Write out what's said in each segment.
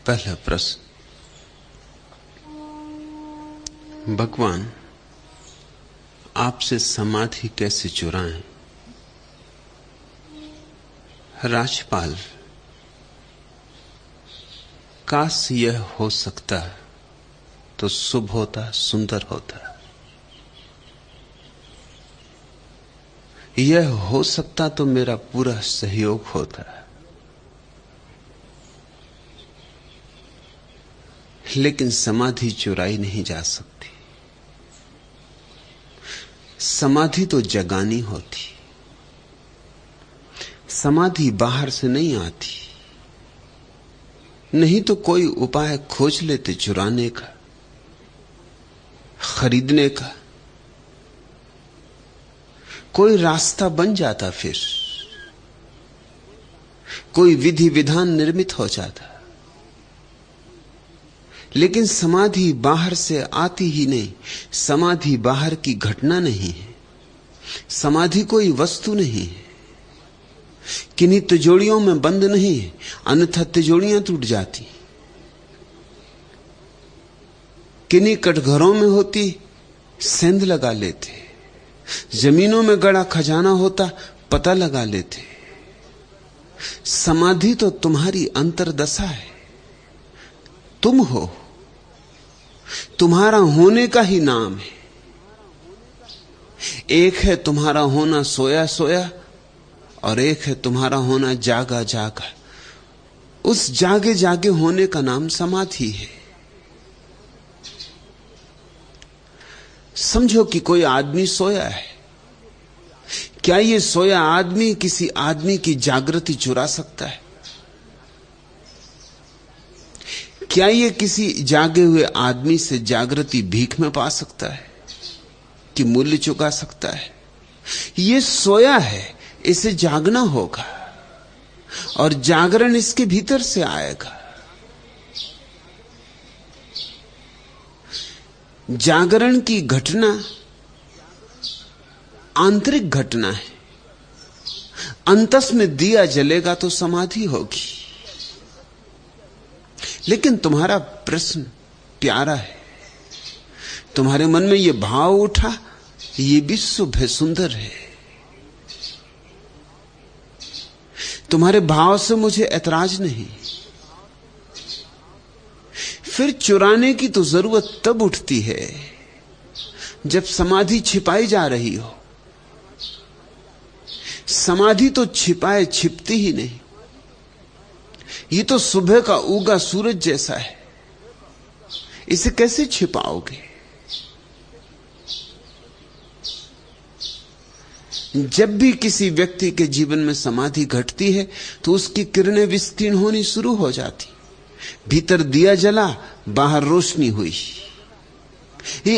पहला प्रश्न, भगवान आपसे समाधि कैसे चुराएं? राजपाल, काश यह हो सकता तो शुभ होता, सुंदर होता। यह हो सकता तो मेरा पूरा सहयोग होता, लेकिन समाधि चुराई नहीं जा सकती। समाधि तो जगानी होती, समाधि बाहर से नहीं आती। नहीं तो कोई उपाय खोज लेते चुराने का, खरीदने का, कोई रास्ता बन जाता, फिर कोई विधि विधान निर्मित हो जाता। लेकिन समाधि बाहर से आती ही नहीं। समाधि बाहर की घटना नहीं है, समाधि कोई वस्तु नहीं है, किन्हीं तिजोरियों में बंद नहीं है, अन्यथा तिजोरियां टूट जाती। किन्हीं कटघरों में होती, सेंध लगा लेते। जमीनों में गड़ा खजाना होता, पता लगा लेते। समाधि तो तुम्हारी अंतर्दशा है, तुम हो, तुम्हारा होने का ही नाम है। एक है तुम्हारा होना सोया सोया, और एक है तुम्हारा होना जागा जागा। उस जागे जागे होने का नाम समाधि है। समझो कि कोई आदमी सोया है। क्या ये सोया आदमी किसी आदमी की जागृति चुरा सकता है? क्या ये किसी जागे हुए आदमी से जागृति भीख में पा सकता है कि मूल्य चुका सकता है? ये सोया है, इसे जागना होगा, और जागरण इसके भीतर से आएगा। जागरण की घटना आंतरिक घटना है। अंतस में दिया जलेगा तो समाधि होगी। लेकिन तुम्हारा प्रश्न प्यारा है। तुम्हारे मन में यह भाव उठा, यह भी शुभ है, सुंदर है। तुम्हारे भाव से मुझे ऐतराज नहीं। फिर चुराने की तो जरूरत तब उठती है जब समाधि छिपाई जा रही हो। समाधि तो छिपाए छिपती ही नहीं। ये तो सुबह का उगा सूरज जैसा है, इसे कैसे छिपाओगे? जब भी किसी व्यक्ति के जीवन में समाधि घटती है तो उसकी किरणें विस्तीर्ण होनी शुरू हो जाती। भीतर दिया जला, बाहर रोशनी हुई। ये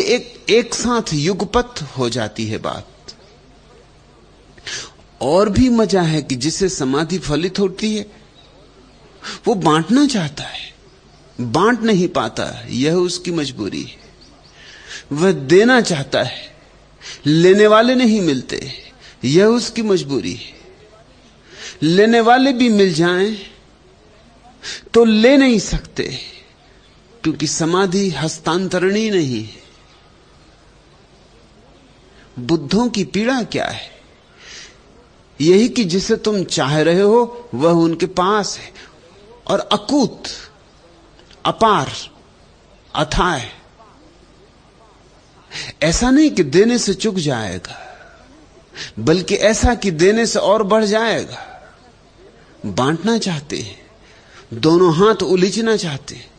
एक साथ युगपत हो जाती है बात। और भी मजा है कि जिसे समाधि फलित होती है वो बांटना चाहता है, बांट नहीं पाता, यह उसकी मजबूरी है। वह देना चाहता है, लेने वाले नहीं मिलते, यह उसकी मजबूरी है। लेने वाले भी मिल जाएं तो ले नहीं सकते, क्योंकि समाधि हस्तांतरणी नहीं है। बुद्धों की पीड़ा क्या है? यही कि जिसे तुम चाह रहे हो वह उनके पास है, और अकूत, अपार, अथाह। ऐसा नहीं कि देने से चुक जाएगा, बल्कि ऐसा कि देने से और बढ़ जाएगा। बांटना चाहते हैं, दोनों हाथ उलीचना चाहते हैं,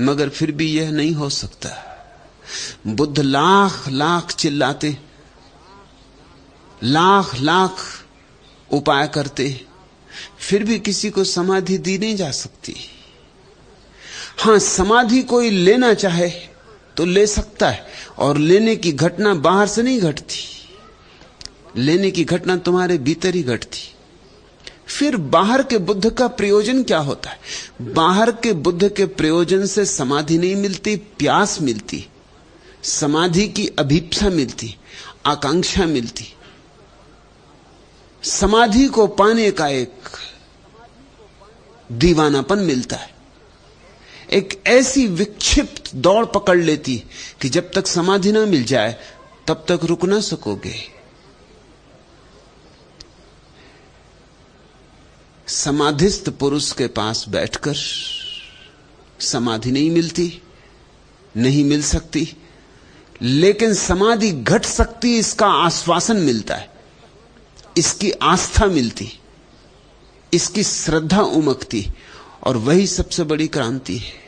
मगर फिर भी यह नहीं हो सकता। बुद्ध लाख लाख चिल्लाते, लाख लाख उपाय करते, फिर भी किसी को समाधि दी नहीं जा सकती। हां, समाधि कोई लेना चाहे तो ले सकता है, और लेने की घटना बाहर से नहीं घटती। लेने की घटना तुम्हारे भीतर ही घटती। फिर बाहर के बुद्ध का प्रयोजन क्या होता है? बाहर के बुद्ध के प्रयोजन से समाधि नहीं मिलती, प्यास मिलती। समाधि की अभीप्सा मिलती, आकांक्षा मिलती। समाधि को पाने का एक दीवानापन मिलता है। एक ऐसी विक्षिप्त दौड़ पकड़ लेती कि जब तक समाधि ना मिल जाए तब तक रुक ना सकोगे। समाधिस्थ पुरुष के पास बैठकर समाधि नहीं मिलती, नहीं मिल सकती, लेकिन समाधि घट सकती इसका आश्वासन मिलता है, इसकी आस्था मिलती, इसकी श्रद्धा उमकती, और वही सबसे बड़ी क्रांति है।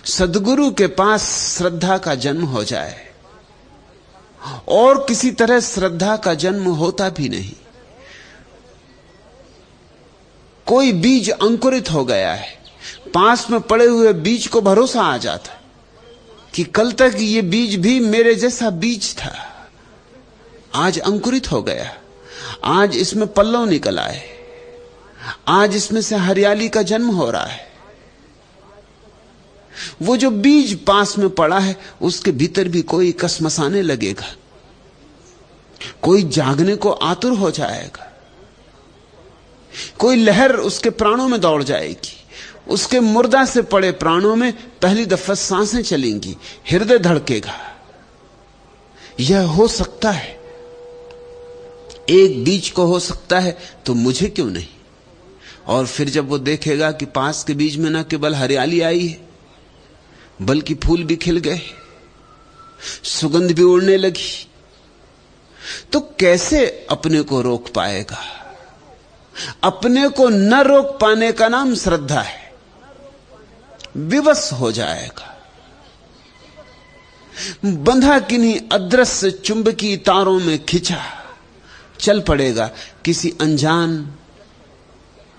सद्गुरु के पास श्रद्धा का जन्म हो जाए, और किसी तरह श्रद्धा का जन्म होता भी नहीं। कोई बीज अंकुरित हो गया है, पास में पड़े हुए बीज को भरोसा आ जाता है कि कल तक ये बीज भी मेरे जैसा बीज था, आज अंकुरित हो गया, आज इसमें पल्लव निकल आए, आज इसमें से हरियाली का जन्म हो रहा है। वो जो बीज पास में पड़ा है उसके भीतर भी कोई कसमसाने लगेगा, कोई जागने को आतुर हो जाएगा, कोई लहर उसके प्राणों में दौड़ जाएगी, उसके मुर्दा से पड़े प्राणों में पहली दफा सांसें चलेंगी, हृदय धड़केगा। यह हो सकता है, एक बीज को हो सकता है तो मुझे क्यों नहीं। और फिर जब वो देखेगा कि पास के बीज में न केवल हरियाली आई है बल्कि फूल भी खिल गए, सुगंध भी उड़ने लगी, तो कैसे अपने को रोक पाएगा। अपने को न रोक पाने का नाम श्रद्धा है, विवश हो जाएगा, बंधा किन्हीं अदृश्य चुंबकीय तारों में खिंचा चल पड़ेगा किसी अनजान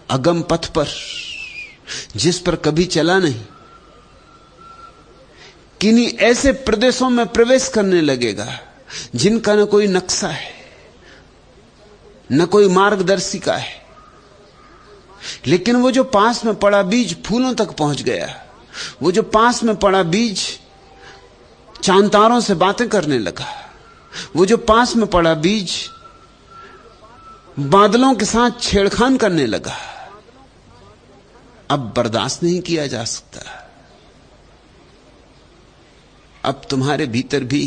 अगम पथ पर जिस पर कभी चला नहीं। किन्हीं ऐसे प्रदेशों में प्रवेश करने लगेगा जिनका न कोई नक्शा है, न कोई मार्गदर्शिका है, लेकिन वो जो पास में पड़ा बीज फूलों तक पहुंच गया, वो जो पास में पड़ा बीज चांद तारों से बातें करने लगा, वो जो पास में पड़ा बीज बादलों के साथ छेड़खान करने लगा, अब बर्दाश्त नहीं किया जा सकता। अब तुम्हारे भीतर भी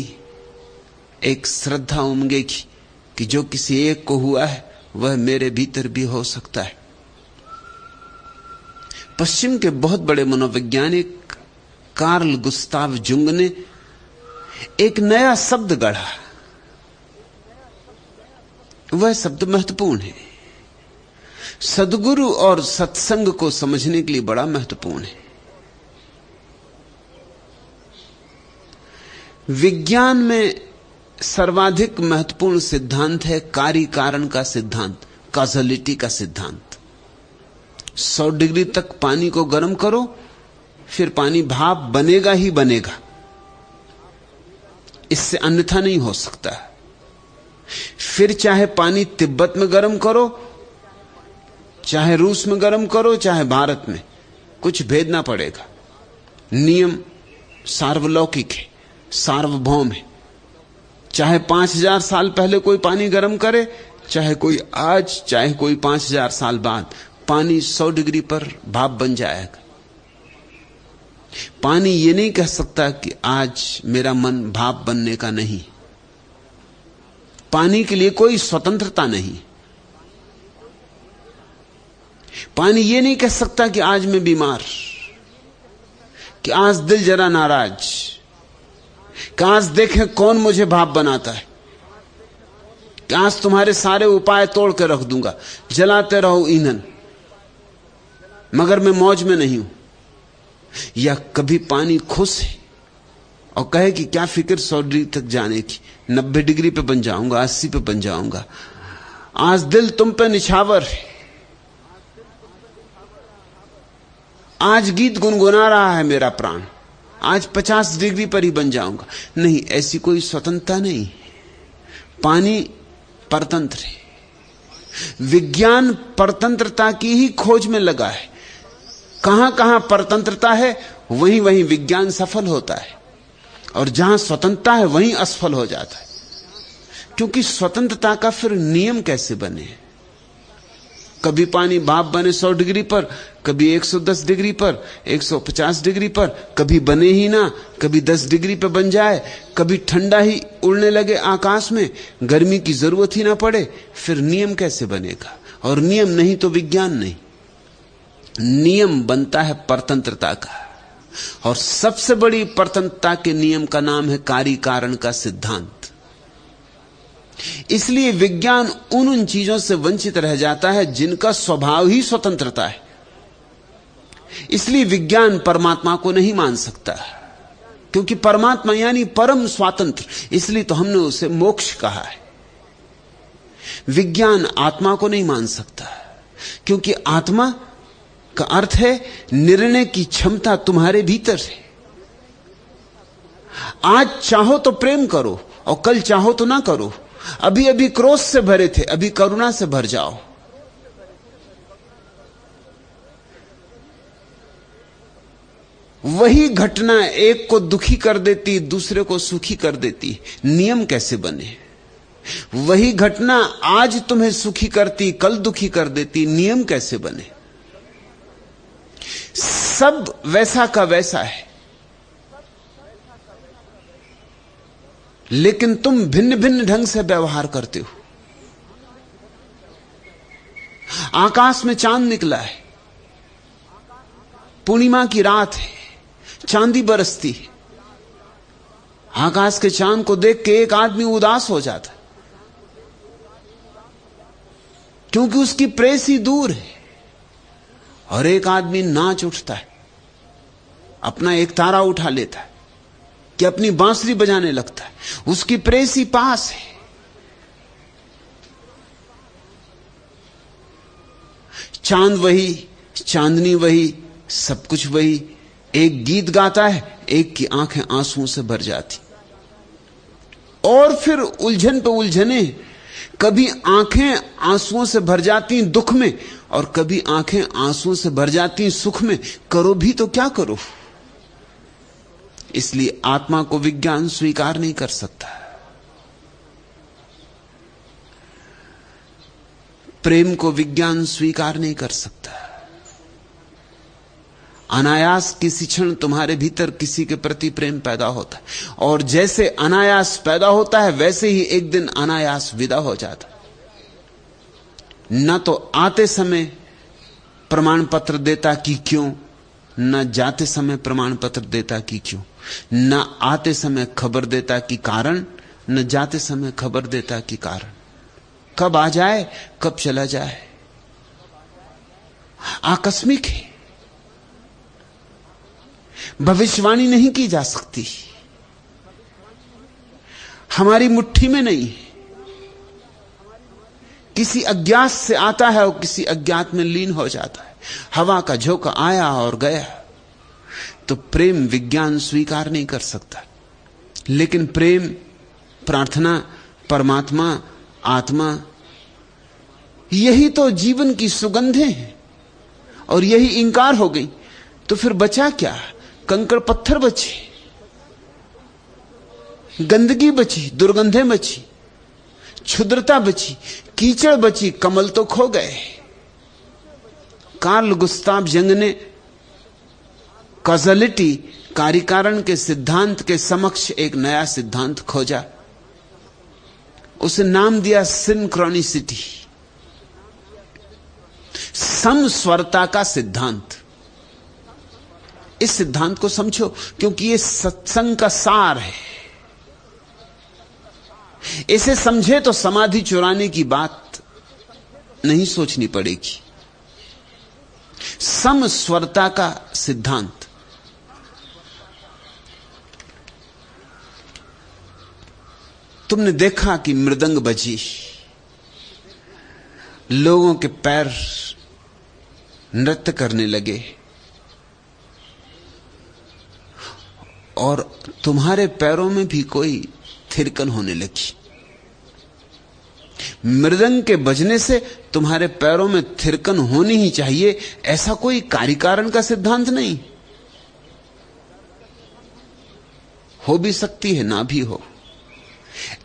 एक श्रद्धा उमगेगी कि जो किसी एक को हुआ है वह मेरे भीतर भी हो सकता है। पश्चिम के बहुत बड़े मनोवैज्ञानिक कार्ल गुस्ताव जुंग ने एक नया शब्द गढ़ा। वह शब्द महत्वपूर्ण है, सद्गुरु और सत्संग को समझने के लिए बड़ा महत्वपूर्ण है। विज्ञान में सर्वाधिक महत्वपूर्ण सिद्धांत है कार्य कारण का सिद्धांत, कॉजलिटी का सिद्धांत। 100 डिग्री तक पानी को गर्म करो, फिर पानी भाप बनेगा ही बनेगा, इससे अन्यथा नहीं हो सकता। फिर चाहे पानी तिब्बत में गर्म करो, चाहे रूस में गर्म करो, चाहे भारत में, कुछ भेद ना पड़ेगा। नियम सार्वलौकिक है, सार्वभौम है। चाहे 5000 साल पहले कोई पानी गर्म करे, चाहे कोई आज, चाहे कोई 5000 साल बाद, पानी 100 डिग्री पर भाप बन जाएगा। पानी ये नहीं कह सकता कि आज मेरा मन भाप बनने का नहीं। पानी के लिए कोई स्वतंत्रता नहीं। पानी ये नहीं कह सकता कि आज मैं बीमार, कि आज दिल जरा नाराज, कि आज देखें कौन मुझे भाप बनाता है, कि आज तुम्हारे सारे उपाय तोड़ के रख दूंगा, जलाते रहो ईंधन, मगर मैं मौज में नहीं हूं। या कभी पानी खुश है और कहे कि क्या फिक्र 100 डिग्री तक जाने की, 90 डिग्री पे बन जाऊंगा, 80 पे बन जाऊंगा। आज दिल तुम पे निछावर है, आज गीत गुनगुना रहा है मेरा प्राण, आज 50 डिग्री पर ही बन जाऊंगा। नहीं, ऐसी कोई स्वतंत्रता नहीं। पानी परतंत्र है। विज्ञान परतंत्रता की ही खोज में लगा है। कहां कहां परतंत्रता है वहीं वहीं विज्ञान सफल होता है, और जहां स्वतंत्रता है वहीं असफल हो जाता है। क्योंकि स्वतंत्रता का फिर नियम कैसे बने? कभी पानी भाप बने 100 डिग्री पर, कभी 110 डिग्री पर, 150 डिग्री पर, कभी बने ही ना, कभी 10 डिग्री पर बन जाए, कभी ठंडा ही उड़ने लगे आकाश में, गर्मी की जरूरत ही ना पड़े। फिर नियम कैसे बनेगा? और नियम नहीं तो विज्ञान नहीं। नियम बनता है परतंत्रता का, और सबसे बड़ी परतंत्रता के नियम का नाम है कार्य कारण का सिद्धांत। इसलिए विज्ञान उन चीजों से वंचित रह जाता है जिनका स्वभाव ही स्वतंत्रता है। इसलिए विज्ञान परमात्मा को नहीं मान सकता, क्योंकि परमात्मा यानी परम स्वातंत्र, इसलिए तो हमने उसे मोक्ष कहा है। विज्ञान आत्मा को नहीं मान सकता, क्योंकि आत्मा का अर्थ है निर्णय की क्षमता तुम्हारे भीतर है। आज चाहो तो प्रेम करो और कल चाहो तो ना करो। अभी अभी क्रोध से भरे थे, अभी करुणा से भर जाओ। वही घटना एक को दुखी कर देती, दूसरे को सुखी कर देती। नियम कैसे बने? वही घटना आज तुम्हें सुखी करती, कल दुखी कर देती। नियम कैसे बने? सब वैसा का वैसा है, लेकिन तुम भिन्न भिन्न ढंग से व्यवहार करते हो। आकाश में चांद निकला है, पूर्णिमा की रात है, चांदी बरसती है। आकाश के चांद को देख के एक आदमी उदास हो जाता है, क्योंकि उसकी प्रेसी दूर है। और एक आदमी नाच उठता है, अपना एक तारा उठा लेता है कि अपनी बांसुरी बजाने लगता है, उसकी प्रेसी पास है। चांद वही, चांदनी वही, सब कुछ वही। एक गीत गाता है, एक की आंखें आंसुओं से भर जाती। और फिर उलझन पे उलझने, कभी आंखें आंसुओं से भर जाती दुख में, और कभी आंखें आंसुओं से भर जाती सुख में। करो भी तो क्या करो? इसलिए आत्मा को विज्ञान स्वीकार नहीं कर सकता। प्रेम को विज्ञान स्वीकार नहीं कर सकता। अनायास किसी क्षण तुम्हारे भीतर किसी के प्रति प्रेम पैदा होता है, और जैसे अनायास पैदा होता है वैसे ही एक दिन अनायास विदा हो जाता। न तो आते समय प्रमाण पत्र देता कि क्यों, न जाते समय प्रमाण पत्र देता कि क्यों। न आते समय खबर देता कि कारण, न जाते समय खबर देता कि कारण। कब आ जाए कब चला जाए, आकस्मिक है। भविष्यवाणी नहीं की जा सकती, हमारी मुट्ठी में नहीं। किसी अज्ञात से आता है और किसी अज्ञात में लीन हो जाता है। हवा का झोंका आया और गया। तो प्रेम विज्ञान स्वीकार नहीं कर सकता, लेकिन प्रेम, प्रार्थना, परमात्मा, आत्मा, यही तो जीवन की सुगंधें हैं। और यही इंकार हो गई तो फिर बचा क्या? कंकड़ पत्थर बचे, गंदगी बची, दुर्गंधें बची, क्षुद्रता बची, कीचड़ बची, कमल तो खो गए। कार्ल गुस्ताव यंग ने कॉज़लिटी, कार्यकारण के सिद्धांत के समक्ष एक नया सिद्धांत खोजा। उसे नाम दिया सिंक्रोनिसिटी, समस्वरता का सिद्धांत। इस सिद्धांत को समझो, क्योंकि यह सत्संग का सार है। इसे समझे तो समाधि चुराने की बात नहीं सोचनी पड़ेगी। समस्वरता का सिद्धांत। तुमने देखा कि मृदंग बजी, लोगों के पैर नृत्य करने लगे, और तुम्हारे पैरों में भी कोई थिरकन होने लगी। मृदंग के बजने से तुम्हारे पैरों में थिरकन होनी ही चाहिए, ऐसा कोई कार्यकारण का सिद्धांत नहीं। हो भी सकती है, ना भी हो।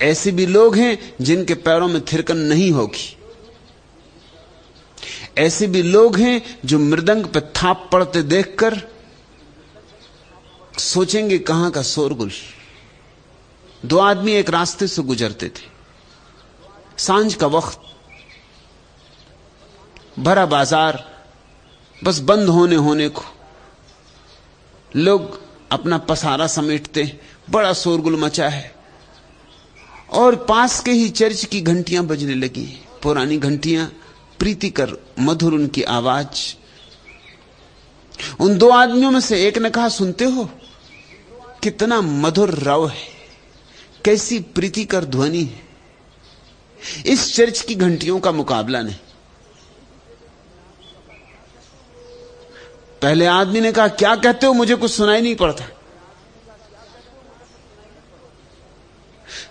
ऐसे भी लोग हैं जिनके पैरों में थिरकन नहीं होगी। ऐसे भी लोग हैं जो मृदंग पे थाप पड़ते देखकर सोचेंगे कहां का शोरगुल। दो आदमी एक रास्ते से गुजरते थे, सांझ का वक्त, भरा बाजार, बस बंद होने को लोग अपना पसारा समेटते, बड़ा शोरगुल मचा है और पास के ही चर्च की घंटियां बजने लगी, पुरानी घंटियां, प्रीतिकर मधुर उनकी आवाज। उन दो आदमियों में से एक ने कहा, सुनते हो कितना मधुर रव है, कैसी प्रीतिकर ध्वनि है, इस चर्च की घंटियों का मुकाबला नहीं। पहले आदमी ने कहा, क्या कहते हो, मुझे कुछ सुनाई नहीं पड़ता।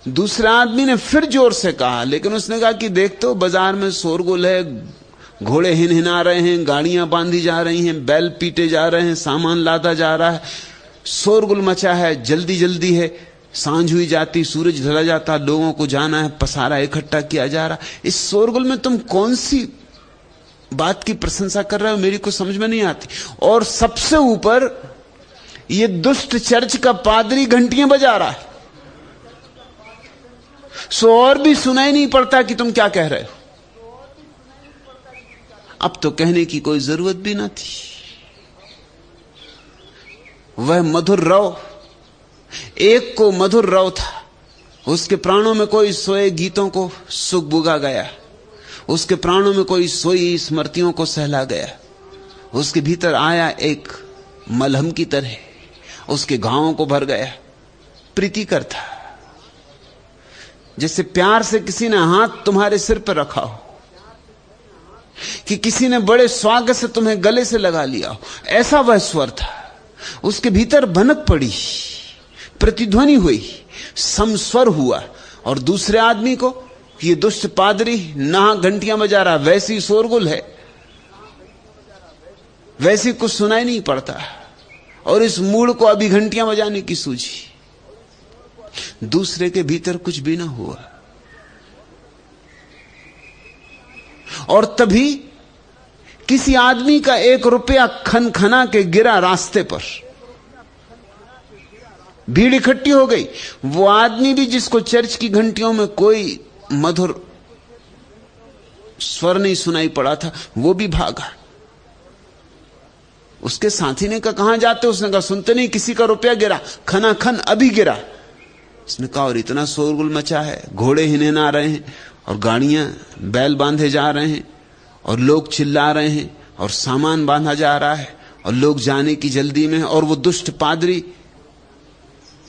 दूसरे आदमी ने फिर जोर से कहा, लेकिन उसने कहा कि देख तो बाजार में शोरगुल है, घोड़े हिनहिना रहे हैं, गाड़ियां बांधी जा रही हैं, बैल पीटे जा रहे हैं, सामान लादा जा रहा है, शोरगुल मचा है, जल्दी जल्दी है, सांझ हुई जाती, सूरज ढला जाता, लोगों को जाना है, पसारा इकट्ठा किया जा रहा। इस शोरगुल में तुम कौन सी बात की प्रशंसा कर रहे हो, मेरी कुछ समझ में नहीं आती। और सबसे ऊपर ये दुष्ट चर्च का पादरी घंटियां बजा रहा है, सो और भी सुनाई नहीं पड़ता कि तुम क्या कह रहे हो। अब तो कहने की कोई जरूरत भी ना थी। वह मधुर रव, एक को मधुर रव था, उसके प्राणों में कोई सोए गीतों को सुख बुगा गया, उसके प्राणों में कोई सोई स्मृतियों को सहला गया, उसके भीतर आया एक मलहम की तरह, उसके घावों को भर गया। प्रीतिकर था, जैसे प्यार से किसी ने हाथ तुम्हारे सिर पर रखा हो, कि किसी ने बड़े स्वागत से तुम्हें गले से लगा लिया हो, ऐसा वह स्वर था। उसके भीतर भनक पड़ी, प्रतिध्वनि हुई, समस्वर हुआ। और दूसरे आदमी को, ये दुष्ट पादरी नहा घंटियां बजा रहा, वैसी शोरगुल है, वैसी कुछ सुनाई नहीं पड़ता, और इस मूड को अभी घंटियां बजाने की सूझी। दूसरे के भीतर कुछ भी ना हुआ। और तभी किसी आदमी का 1 रुपया खनखना के गिरा रास्ते पर, भीड़ इकट्ठी हो गई। वो आदमी भी जिसको चर्च की घंटियों में कोई मधुर स्वर नहीं सुनाई पड़ा था, वो भी भागा। उसके साथी ने कहा, कहां जाते? उसने कहा, सुनते नहीं, किसी का रुपया गिरा, खना खन अभी गिरा। उसने कहा, और इतना शोरगुल मचा है, घोड़े हिनहिना रहे हैं, और गाड़ियां, बैल बांधे जा रहे हैं, और लोग चिल्ला रहे हैं, और सामान बांधा जा रहा है, और लोग जाने की जल्दी में, और वो दुष्ट पादरी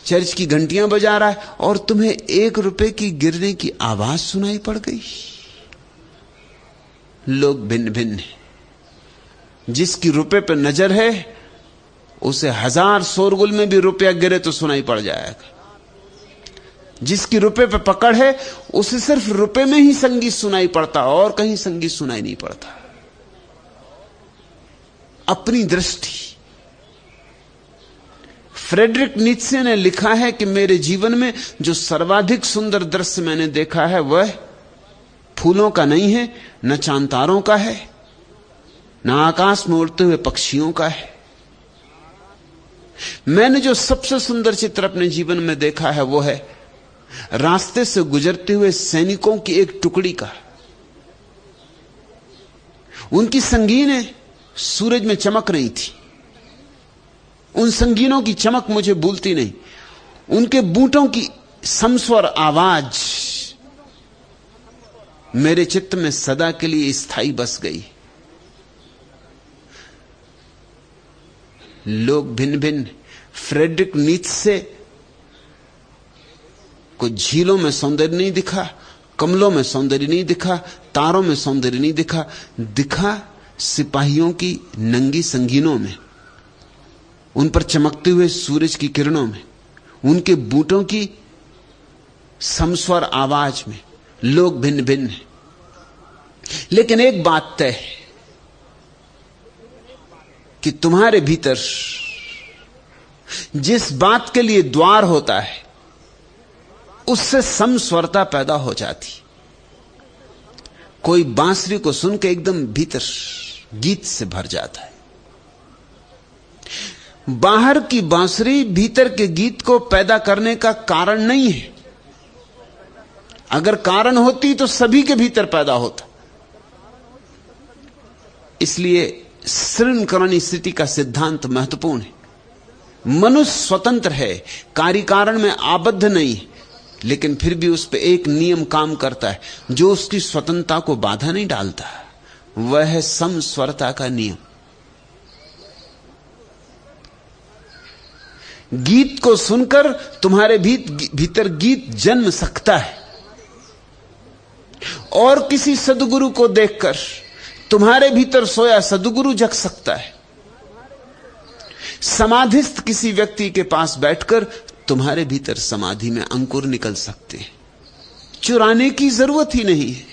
चर्च की घंटियां बजा रहा है, और तुम्हें 1 रुपए की गिरने की आवाज सुनाई पड़ गई। लोग भिन्न भिन्न हैं। जिसकी रुपए पर नजर है उसे 1000 शोरगुल में भी रुपया गिरे तो सुनाई पड़ जाएगा। जिसकी रुपए पे पकड़ है उसे सिर्फ रुपए में ही संगीत सुनाई पड़ता, और कहीं संगीत सुनाई नहीं पड़ता। अपनी दृष्टि। फ्रेडरिक नीत्शे ने लिखा है कि मेरे जीवन में जो सर्वाधिक सुंदर दृश्य मैंने देखा है वह फूलों का नहीं है, न चांतारों का है, न आकाश में उड़ते हुए पक्षियों का है। मैंने जो सबसे सुंदर चित्र अपने जीवन में देखा है वो है रास्ते से गुजरते हुए सैनिकों की एक टुकड़ी का। उनकी संगीनें सूरज में चमक रही थी। उन संगीनों की चमक मुझे भूलती नहीं। उनके बूटों की समस्वर आवाज मेरे चित्त में सदा के लिए स्थायी बस गई। लोग भिन्न भिन्न। फ्रेडरिक नीत्शे को झीलों में सौंदर्य नहीं दिखा, कमलों में सौंदर्य नहीं दिखा, तारों में सौंदर्य नहीं दिखा, दिखा सिपाहियों की नंगी संगीनों में, उन पर चमकते हुए सूरज की किरणों में, उनके बूटों की समस्वर आवाज में। लोग भिन्न भिन्न हैं, लेकिन एक बात तय है कि तुम्हारे भीतर जिस बात के लिए द्वार होता है उससे समस्वरता पैदा हो जाती। कोई बांसुरी को सुन के एकदम भीतर गीत से भर जाता है। बाहर की बांसुरी भीतर के गीत को पैदा करने का कारण नहीं है। अगर कारण होती तो सभी के भीतर पैदा होता। इसलिए सिंक्रोनिसिटी का सिद्धांत महत्वपूर्ण है। मनुष्य स्वतंत्र है, कार्य कारण में आबद्ध नहीं है, लेकिन फिर भी उस पर एक नियम काम करता है जो उसकी स्वतंत्रता को बाधा नहीं डालता। वह है समस्वरता का नियम। गीत को सुनकर तुम्हारे भीतर गीत जन्म सकता है, और किसी सद्गुरु को देखकर तुम्हारे भीतर सोया सद्गुरु जग सकता है। समाधिस्थ किसी व्यक्ति के पास बैठकर तुम्हारे भीतर समाधि में अंकुर निकल सकते हैं। चुराने की जरूरत ही नहीं है।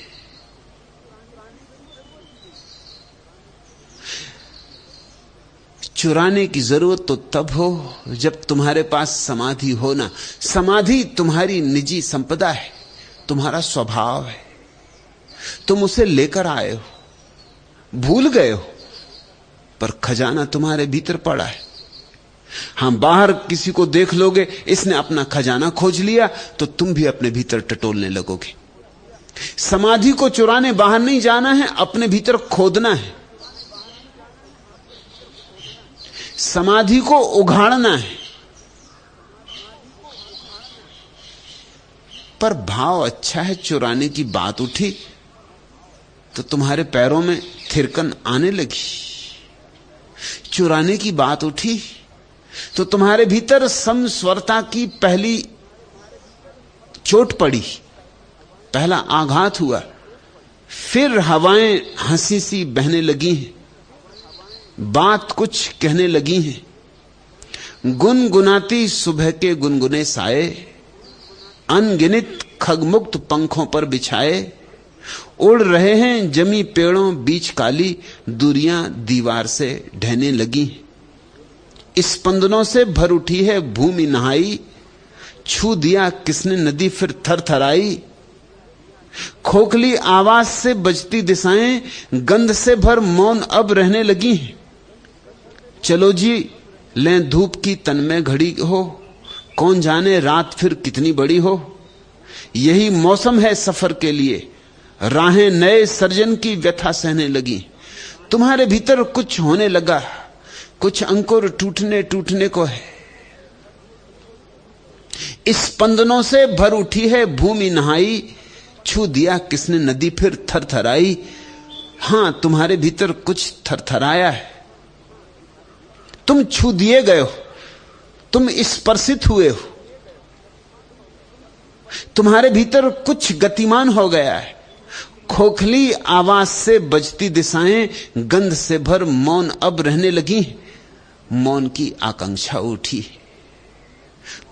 चुराने की जरूरत तो तब हो जब तुम्हारे पास समाधि हो ना। समाधि तुम्हारी निजी संपदा है, तुम्हारा स्वभाव है, तुम उसे लेकर आए हो, भूल गए हो, पर खजाना तुम्हारे भीतर पड़ा है। हां, बाहर किसी को देख लोगे इसने अपना खजाना खोज लिया तो तुम भी अपने भीतर टटोलने लगोगे। समाधि को चुराने बाहर नहीं जाना है, अपने भीतर खोदना है। समाधि को उघाड़ना है। पर भाव अच्छा है, चुराने की बात उठी तो तुम्हारे पैरों में थिरकन आने लगी। चुराने की बात उठी तो तुम्हारे भीतर समस्वरता की पहली चोट पड़ी, पहला आघात हुआ। फिर हवाएं हंसी सी बहने लगी हैं, बात कुछ कहने लगी हैं। गुनगुनाती सुबह के गुनगुने साए, अनगिनत खगमुक्त पंखों पर बिछाए, उड़ रहे हैं जमी पेड़ों बीच काली, दूरियां दीवार से ढहने लगी। स्पंदनों से भर उठी है भूमि नहाई, छू दिया किसने नदी फिर थर थराई। खोखली आवाज से बजती दिशाएं, गंध से भर मौन अब रहने लगी। चलो जी लें धूप की तन में घड़ी हो, कौन जाने रात फिर कितनी बड़ी हो। यही मौसम है सफर के लिए, राहें नए सर्जन की व्यथा सहने लगी। तुम्हारे भीतर कुछ होने लगा, कुछ अंकुर टूटने को है। स्पंदनों से भर उठी है भूमि नहाई, छू दिया किसने नदी फिर थरथराई। हां, तुम्हारे भीतर कुछ थरथराया है, तुम छू दिए गए हो, तुम स्पर्शित हुए हो, तुम्हारे भीतर कुछ गतिमान हो गया है। खोखली आवाज से बजती दिशाएं, गंध से भर मौन अब रहने लगी। मौन की आकांक्षा उठी,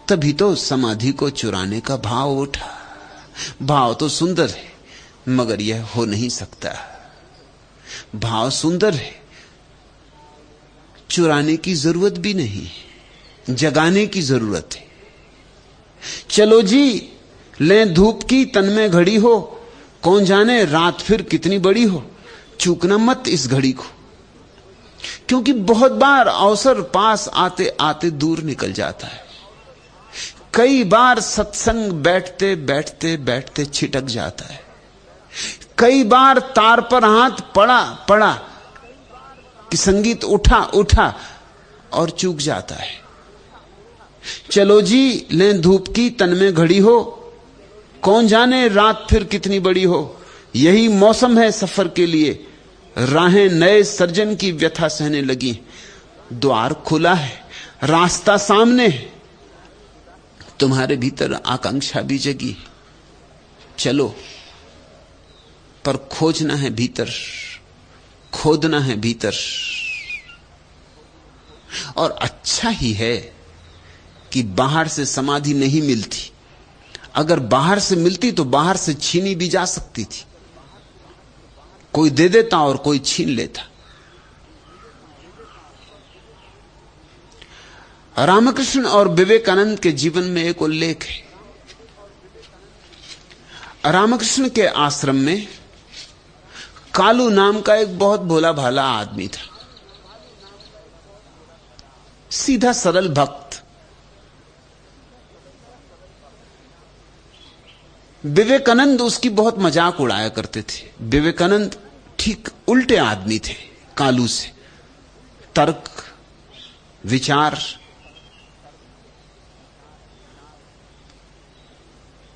तभी तो समाधि को चुराने का भाव उठा। भाव तो सुंदर है मगर यह हो नहीं सकता। भाव सुंदर है, चुराने की जरूरत भी नहीं, जगाने की जरूरत है। चलो जी लें धूप की तन में घड़ी हो, कौन जाने रात फिर कितनी बड़ी हो। चूकना मत इस घड़ी को, क्योंकि बहुत बार अवसर पास आते आते दूर निकल जाता है। कई बार सत्संग बैठते बैठते बैठते छिटक जाता है। कई बार तार पर हाथ पड़ा पड़ा कि संगीत उठा उठा और चूक जाता है। चलो जी लें धूप की तन में घड़ी हो, कौन जाने रात फिर कितनी बड़ी हो। यही मौसम है सफर के लिए, राहें नए सर्जन की व्यथा सहने लगी। द्वार खुला है, रास्ता सामने है, तुम्हारे भीतर आकांक्षा भी जगी। चलो, पर खोजना है भीतर, खोदना है भीतर। और अच्छा ही है कि बाहर से समाधि नहीं मिलती। अगर बाहर से मिलती तो बाहर से छीनी भी जा सकती थी, कोई दे देता और कोई छीन लेता। रामकृष्ण और विवेकानंद के जीवन में एक उल्लेख है। रामकृष्ण के आश्रम में कालू नाम का एक बहुत भोला भाला आदमी था, सीधा सरल भक्त। विवेकानंद उसकी बहुत मजाक उड़ाया करते थे। विवेकानंद ठीक उल्टे आदमी थे कालू से। तर्क, विचार,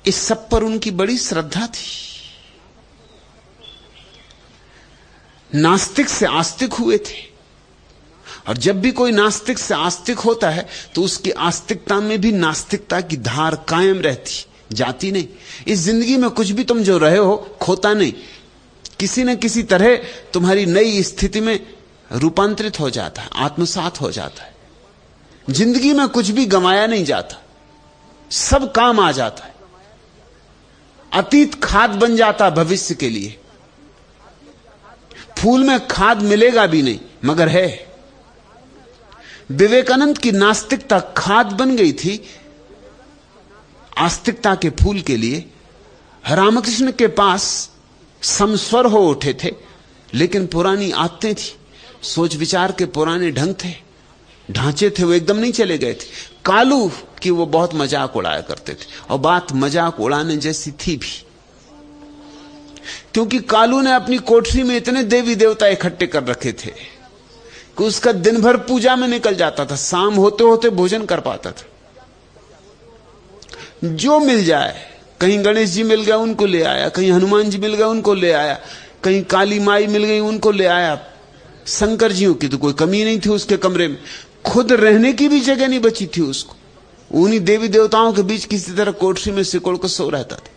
इस सब पर उनकी बड़ी श्रद्धा थी। नास्तिक से आस्तिक हुए थे, और जब भी कोई नास्तिक से आस्तिक होता है तो उसकी आस्तिकता में भी नास्तिकता की धार कायम रहती, जाती नहीं। इस जिंदगी में कुछ भी तुम जो रहे हो खोता नहीं, किसी न किसी तरह तुम्हारी नई स्थिति में रूपांतरित हो जाता है, आत्मसात हो जाता है। जिंदगी में कुछ भी गंवाया नहीं जाता, सब काम आ जाता है। अतीत खाद बन जाता भविष्य के लिए। फूल में खाद मिलेगा भी नहीं मगर है। विवेकानंद की नास्तिकता खाद बन गई थी आस्तिकता के फूल के लिए। रामकृष्ण के पास समस्वर हो उठे थे, लेकिन पुरानी आदतें थी, सोच विचार के पुराने ढंग थे, ढांचे थे, वो एकदम नहीं चले गए थे। कालू की वो बहुत मजाक उड़ाया करते थे, और बात मजाक उड़ाने जैसी थी भी, क्योंकि कालू ने अपनी कोठरी में इतने देवी देवता इकट्ठे कर रखे थे कि उसका दिन भर पूजा में निकल जाता था, शाम होते होते भोजन कर पाता था। जो मिल जाए, कहीं गणेश जी मिल गए उनको ले आया, कहीं हनुमान जी मिल गए उनको ले आया, कहीं काली माई मिल गई उनको ले आया। शंकर जियों की तो कोई कमी नहीं थी उसके कमरे में, खुद रहने की भी जगह नहीं बची थी उसको। उन्हीं देवी देवताओं के बीच किसी तरह कोठरी में सिकोड़ कर सो रहता था,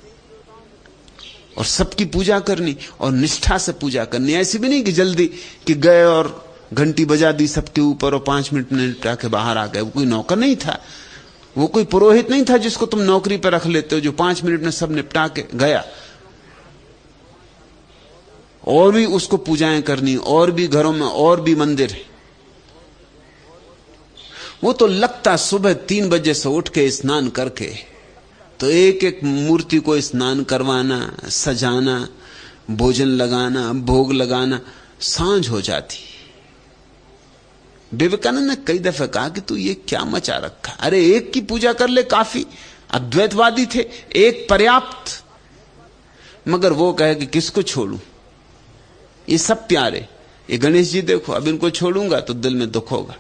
और सबकी पूजा करनी और निष्ठा से पूजा करनी। ऐसी भी नहीं कि जल्दी कि गए और घंटी बजा दी सबके ऊपर और 5 मिनट में निपटा के बाहर आ गए। वो कोई नौकर नहीं था, वो कोई पुरोहित नहीं था जिसको तुम नौकरी पर रख लेते हो, जो 5 मिनट में सब निपटा के गया। और भी उसको पूजाएं करनी, और भी घरों में और भी मंदिर है। वो तो लगता सुबह 3 बजे से उठ के स्नान करके तो एक एक मूर्ति को स्नान करवाना, सजाना, भोजन लगाना, भोग लगाना, सांझ हो जाती। विवेकानंद ने कई दफे कहा कि तू ये क्या मचा रखा, अरे एक की पूजा कर ले काफी। अद्वैतवादी थे, एक पर्याप्त। मगर वो कहे कि किसको छोड़ूं, ये सब प्यारे, ये गणेश जी देखो, अब इनको छोड़ूंगा तो दिल में दुख होगा,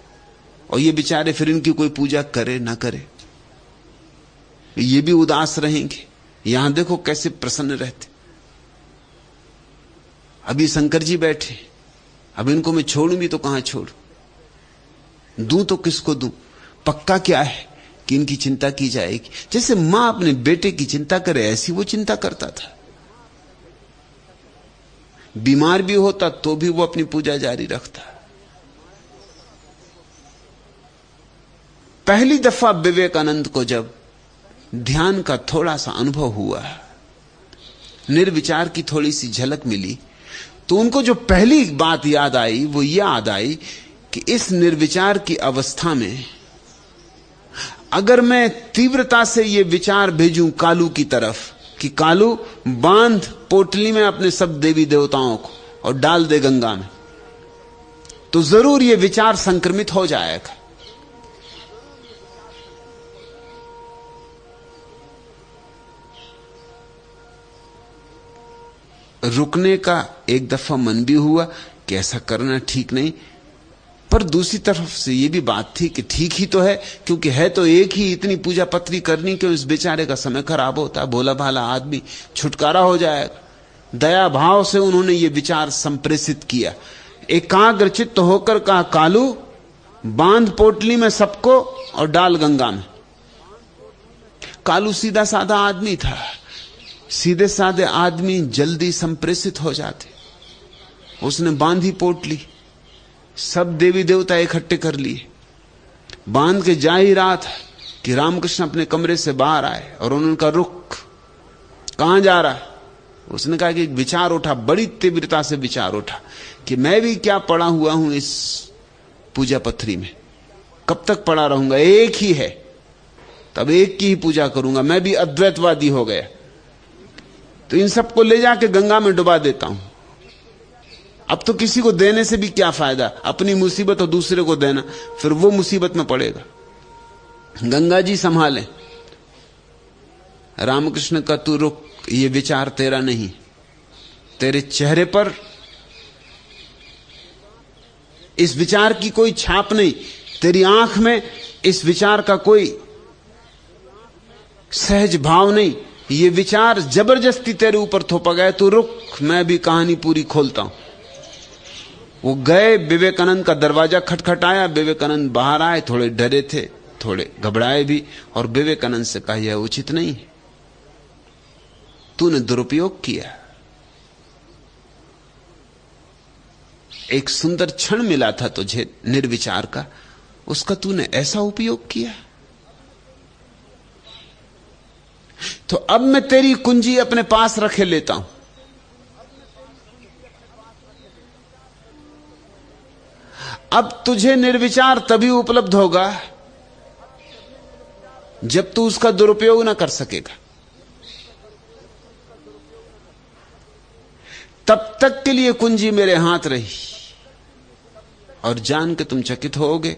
और ये बेचारे फिर इनकी कोई पूजा करे ना करे, ये भी उदास रहेंगे। यहां देखो कैसे प्रसन्न रहते। अभी शंकर जी बैठे, अब इनको मैं छोड़ूं भी तो कहां छोड़ूं, दूं तो किसको दूं। पक्का क्या है कि इनकी चिंता की जाएगी। जैसे मां अपने बेटे की चिंता करे, ऐसी वो चिंता करता था। बीमार भी होता तो भी वो अपनी पूजा जारी रखता। पहली दफा विवेकानंद को जब ध्यान का थोड़ा सा अनुभव हुआ, निर्विचार की थोड़ी सी झलक मिली, तो उनको जो पहली बात याद आई वो याद आई कि इस निर्विचार की अवस्था में अगर मैं तीव्रता से ये विचार भेजूं कालू की तरफ कि कालू बांध पोटली में अपने सब देवी देवताओं को और डाल दे गंगा में, तो जरूर ये विचार संक्रमित हो जाएगा। रुकने का एक दफा मन भी हुआ कि ऐसा करना ठीक नहीं, पर दूसरी तरफ से यह भी बात थी कि ठीक ही तो है, क्योंकि है तो एक ही, इतनी पूजा पत्री करनी क्यों, इस बेचारे का समय खराब होता है, भोला भाला आदमी, छुटकारा हो जाएगा। दया भाव से उन्होंने ये विचार संप्रेषित किया। एकाग्र चित्त होकर कहा, कालू बांध पोटली में सबको और डाल गंगा में। कालू सीधा साधा आदमी था, सीधे साधे आदमी जल्दी संप्रेषित हो जाते। उसने बांधी पोटली, सब देवी देवता इकट्ठे कर लिए, बांध के जा ही रहा था कि रामकृष्ण अपने कमरे से बाहर आए और उन्होंने कहा, रुक, कहां जा रहा है? उसने कहा कि एक विचार उठा, बड़ी तीव्रता से विचार उठा कि मैं भी क्या पड़ा हुआ हूं इस पूजा पथरी में, कब तक पड़ा रहूंगा, एक ही है, तब एक की ही पूजा करूंगा, मैं भी अद्वैतवादी हो गया, तो इन सबको ले जाके गंगा में डुबा देता हूं। अब तो किसी को देने से भी क्या फायदा, अपनी मुसीबत और दूसरे को देना, फिर वो मुसीबत में पड़ेगा। गंगा जी संभाले, रामकृष्ण का तू रुक, ये विचार तेरा नहीं, तेरे चेहरे पर इस विचार की कोई छाप नहीं, तेरी आंख में इस विचार का कोई सहज भाव नहीं, ये विचार जबरदस्ती तेरे ऊपर थोपा गया, तू रुक, मैं भी कहानी पूरी खोलता हूं। वो गए, विवेकानंद का दरवाजा खटखटाया, विवेकानंद बाहर आए, थोड़े डरे थे, थोड़े घबराए भी, और विवेकानंद से कहा यह उचित नहीं है, तूने दुरुपयोग किया। एक सुंदर क्षण मिला था तुझे निर्विचार का, उसका तूने ऐसा उपयोग किया। तो अब मैं तेरी कुंजी अपने पास रखे लेता हूं। अब तुझे निर्विचार तभी उपलब्ध होगा जब तू उसका दुरुपयोग ना कर सकेगा। तब तक के लिए कुंजी मेरे हाथ रही। और जान के तुम चकित होगे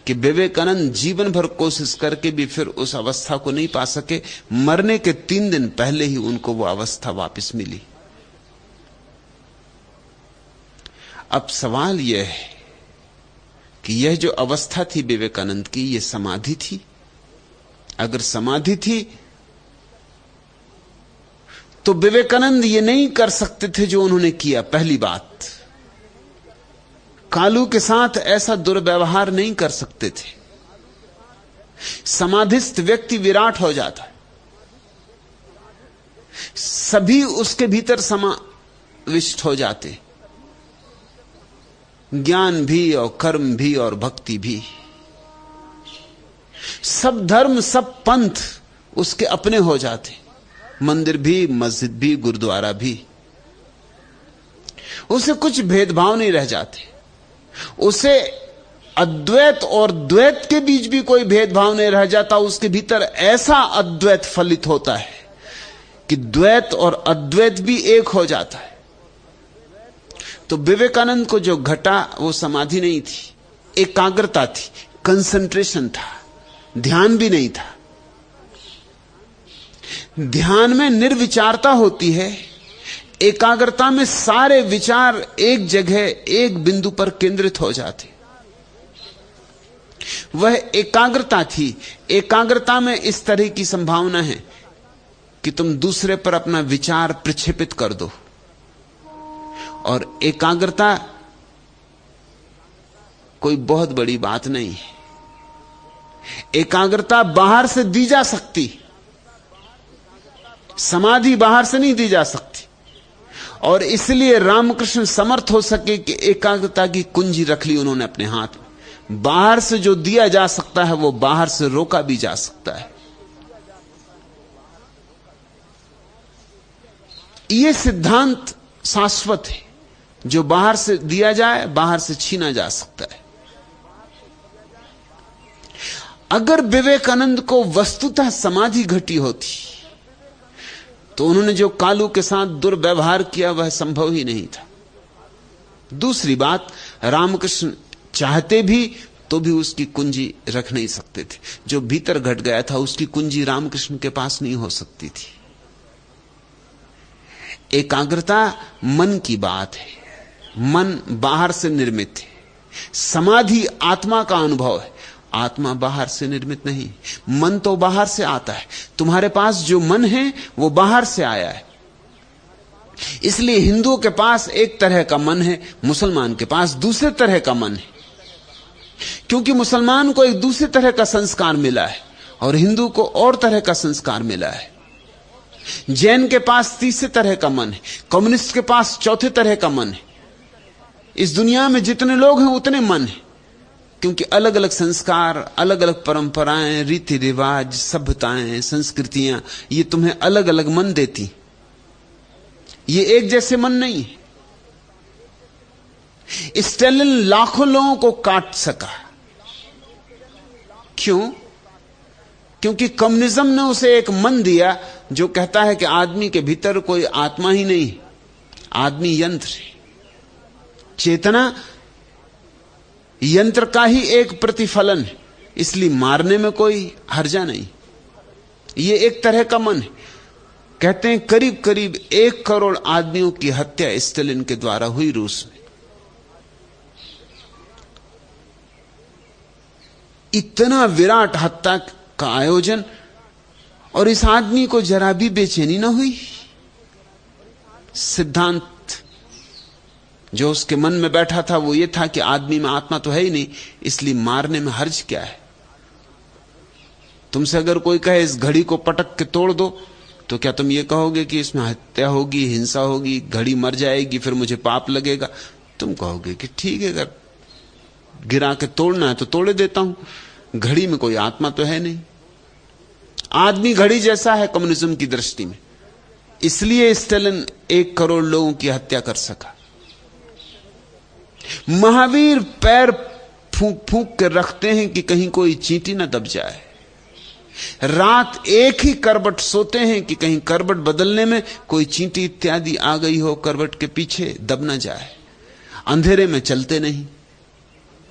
कि विवेकानंद जीवन भर कोशिश करके भी फिर उस अवस्था को नहीं पा सके। मरने के 3 दिन पहले ही उनको वो अवस्था वापस मिली। अब सवाल यह है कि यह जो अवस्था थी विवेकानंद की, यह समाधि थी? अगर समाधि थी तो विवेकानंद ये नहीं कर सकते थे जो उन्होंने किया। पहली बात, कालू के साथ ऐसा दुर्व्यवहार नहीं कर सकते थे। समाधिस्थ व्यक्ति विराट हो जाता है, सभी उसके भीतर समाविष्ट हो जाते, ज्ञान भी और कर्म भी और भक्ति भी। सब धर्म, सब पंथ उसके अपने हो जाते, मंदिर भी, मस्जिद भी, गुरुद्वारा भी। उसे कुछ भेदभाव नहीं रह जाते। उसे अद्वैत और द्वैत के बीच भी कोई भेदभाव नहीं रह जाता। उसके भीतर ऐसा अद्वैत फलित होता है कि द्वैत और अद्वैत भी एक हो जाता है। तो विवेकानंद को जो घटा वो समाधि नहीं थी, एकाग्रता थी, कंसंट्रेशन था, ध्यान भी नहीं था। ध्यान में निर्विचारता होती है, एकाग्रता में सारे विचार एक जगह, एक बिंदु पर केंद्रित हो जाते। वह एकाग्रता थी। एकाग्रता में इस तरह की संभावना है कि तुम दूसरे पर अपना विचार प्रक्षेपित कर दो। और एकाग्रता कोई बहुत बड़ी बात नहीं है। एकाग्रता बाहर से दी जा सकती, समाधि बाहर से नहीं दी जा सकती। और इसलिए रामकृष्ण समर्थ हो सके कि एकाग्रता की कुंजी रख ली उन्होंने अपने हाथ में। बाहर से जो दिया जा सकता है वो बाहर से रोका भी जा सकता है। यह सिद्धांत शाश्वत है। जो बाहर से दिया जाए बाहर से छीना जा सकता है। अगर विवेकानंद को वस्तुतः समाधि घटी होती तो उन्होंने जो कालू के साथ दुर्व्यवहार किया वह संभव ही नहीं था। दूसरी बात, रामकृष्ण चाहते भी तो भी उसकी कुंजी रख नहीं सकते थे। जो भीतर घट गया था उसकी कुंजी रामकृष्ण के पास नहीं हो सकती थी। एकाग्रता मन की बात है, मन बाहर से निर्मित है। समाधि आत्मा का अनुभव है, आत्मा बाहर से निर्मित नहीं। मन तो बाहर से आता है। तुम्हारे पास जो मन है वो बाहर से आया है। इसलिए हिंदुओं के पास एक तरह का मन है, मुसलमान के पास दूसरे तरह का मन है। क्योंकि मुसलमान को एक दूसरे तरह का संस्कार मिला है और हिंदू को और तरह का संस्कार मिला है। जैन के पास तीसरे तरह का मन है, कम्युनिस्ट के पास चौथे तरह का मन है। इस दुनिया में जितने लोग हैं उतने मन है, क्योंकि अलग अलग संस्कार, अलग अलग परंपराएं, रीति रिवाज, सभ्यताएं, संस्कृतियां, ये तुम्हें अलग अलग मन देती। ये एक जैसे मन नहीं है। स्टेलिन लाखों लोगों को काट सका। क्यों? क्योंकि कम्युनिज्म ने उसे एक मन दिया जो कहता है कि आदमी के भीतर कोई आत्मा ही नहीं, आदमी यंत्र है। चेतना यंत्र का ही एक प्रतिफलन है, इसलिए मारने में कोई हर्जा नहीं। ये एक तरह का मन है। कहते हैं करीब करीब 1 करोड़ आदमियों की हत्या स्टालिन के द्वारा हुई रूस में। इतना विराट हत्या का आयोजन, और इस आदमी को जरा भी बेचैनी ना हुई। सिद्धांत जो उसके मन में बैठा था वो ये था कि आदमी में आत्मा तो है ही नहीं, इसलिए मारने में हर्ज क्या है। तुमसे अगर कोई कहे इस घड़ी को पटक के तोड़ दो, तो क्या तुम ये कहोगे कि इसमें हत्या होगी, हिंसा होगी, घड़ी मर जाएगी, फिर मुझे पाप लगेगा? तुम कहोगे कि ठीक है, अगर गिरा के तोड़ना है तो तोड़े देता हूं, घड़ी में कोई आत्मा तो है नहीं। आदमी घड़ी जैसा है कम्युनिज्म की दृष्टि में, इसलिए स्टालिन 1 करोड़ लोगों की हत्या कर सका। महावीर पैर फूंक फूंक कर रखते हैं कि कहीं कोई चींटी ना दब जाए। रात एक ही करवट सोते हैं कि कहीं करवट बदलने में कोई चींटी इत्यादि आ गई हो, करवट के पीछे दब ना जाए। अंधेरे में चलते नहीं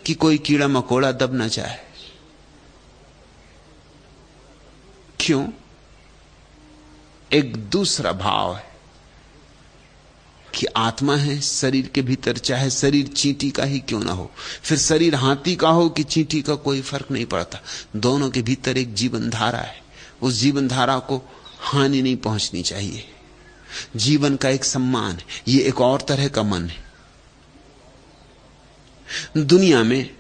कि कोई कीड़ा मकोड़ा दब ना जाए। क्यों? एक दूसरा भाव है कि आत्मा है शरीर के भीतर, चाहे शरीर चींटी का ही क्यों ना हो, फिर शरीर हाथी का हो कि चींटी का, कोई फर्क नहीं पड़ता। दोनों के भीतर एक जीवन धारा है, उस जीवन धारा को हानि नहीं पहुंचनी चाहिए। जीवन का एक सम्मान है, ये एक और तरह का मन है। दुनिया में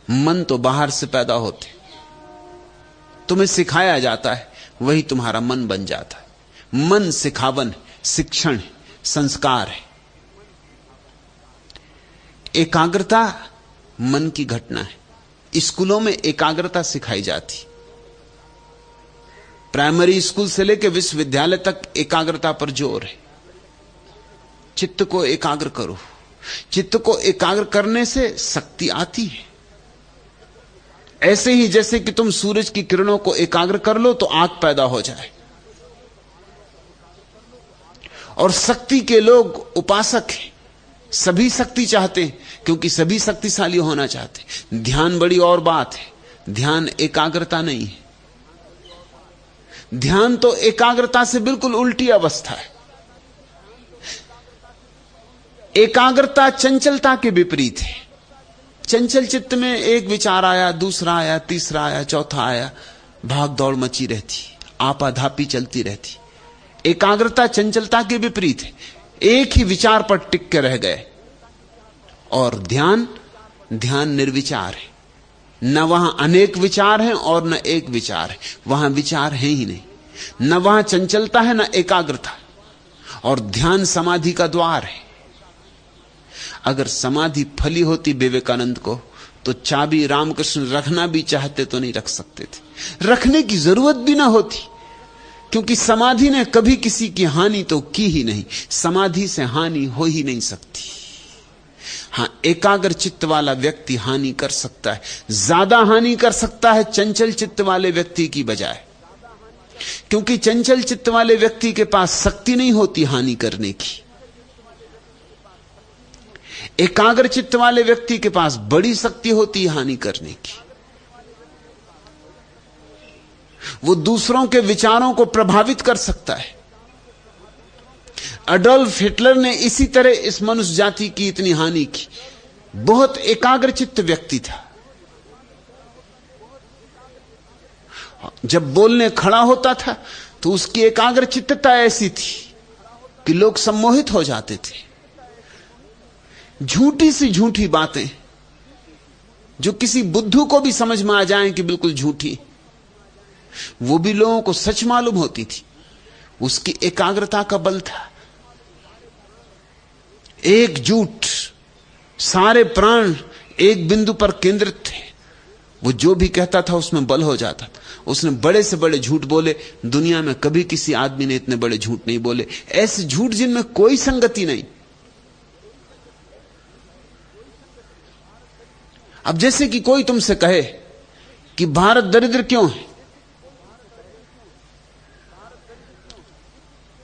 मन तो बाहर से पैदा होते, तुम्हें सिखाया जाता है, वही तुम्हारा मन बन जाता है। मन सिखावन, शिक्षण, संस्कार है। एकाग्रता मन की घटना है। स्कूलों में एकाग्रता सिखाई जाती, प्राइमरी स्कूल से लेकर विश्वविद्यालय तक एकाग्रता पर जोर है। चित्त को एकाग्र करो। चित्त को एकाग्र करने से शक्ति आती है। ऐसे ही जैसे कि तुम सूरज की किरणों को एकाग्र कर लो तो आग पैदा हो जाए। और शक्ति के लोग उपासक हैं, सभी शक्ति चाहते हैं, क्योंकि सभी शक्तिशाली होना चाहते हैं। ध्यान बड़ी और बात है, ध्यान एकाग्रता नहीं है। ध्यान तो एकाग्रता से बिल्कुल उल्टी अवस्था है। एकाग्रता चंचलता के विपरीत है। चंचल चित्त में एक विचार आया, दूसरा आया, तीसरा आया, चौथा आया, भाग दौड़ मची रहती, आपाधापी चलती रहती। एकाग्रता चंचलता के विपरीत है, एक ही विचार पर टिक के रह गए। और ध्यान निर्विचार है, न वहां अनेक विचार हैं और न एक विचार है, वहां विचार है ही नहीं। न वहां चंचलता है न एकाग्रता। और ध्यान समाधि का द्वार है। अगर समाधि फली होती विवेकानंद को, तो चाबी रामकृष्ण रखना भी चाहते तो नहीं रख सकते थे, रखने की जरूरत भी ना होती, क्योंकि समाधि ने कभी किसी की हानि तो की ही नहीं। समाधि से हानि हो ही नहीं सकती। हां, एकाग्र चित्त वाला व्यक्ति हानि कर सकता है, ज्यादा हानि कर सकता है चंचल चित्त वाले व्यक्ति की बजाय, क्योंकि चंचल चित्त वाले व्यक्ति के पास शक्ति नहीं होती हानि करने की। एकाग्र चित्त वाले व्यक्ति के पास बड़ी शक्ति होती है हानि करने की। वो दूसरों के विचारों को प्रभावित कर सकता है। अडोल्फ हिटलर ने इसी तरह इस मनुष्य जाति की इतनी हानि की। बहुत एकाग्र चित्त व्यक्ति था। जब बोलने खड़ा होता था तो उसकी एकाग्र चित्तता ऐसी थी कि लोग सम्मोहित हो जाते थे। झूठी सी झूठी बातें जो किसी बुद्धू को भी समझ में आ जाएं कि बिल्कुल झूठी, वो भी लोगों को सच मालूम होती थी। उसकी एकाग्रता का बल था। एकजुट, सारे प्राण एक बिंदु पर केंद्रित थे। वो जो भी कहता था उसमें बल हो जाता था। उसने बड़े से बड़े झूठ बोले, दुनिया में कभी किसी आदमी ने इतने बड़े झूठ नहीं बोले। ऐसे झूठ जिनमें कोई संगति नहीं। अब जैसे कि कोई तुमसे कहे कि भारत दरिद्र क्यों है,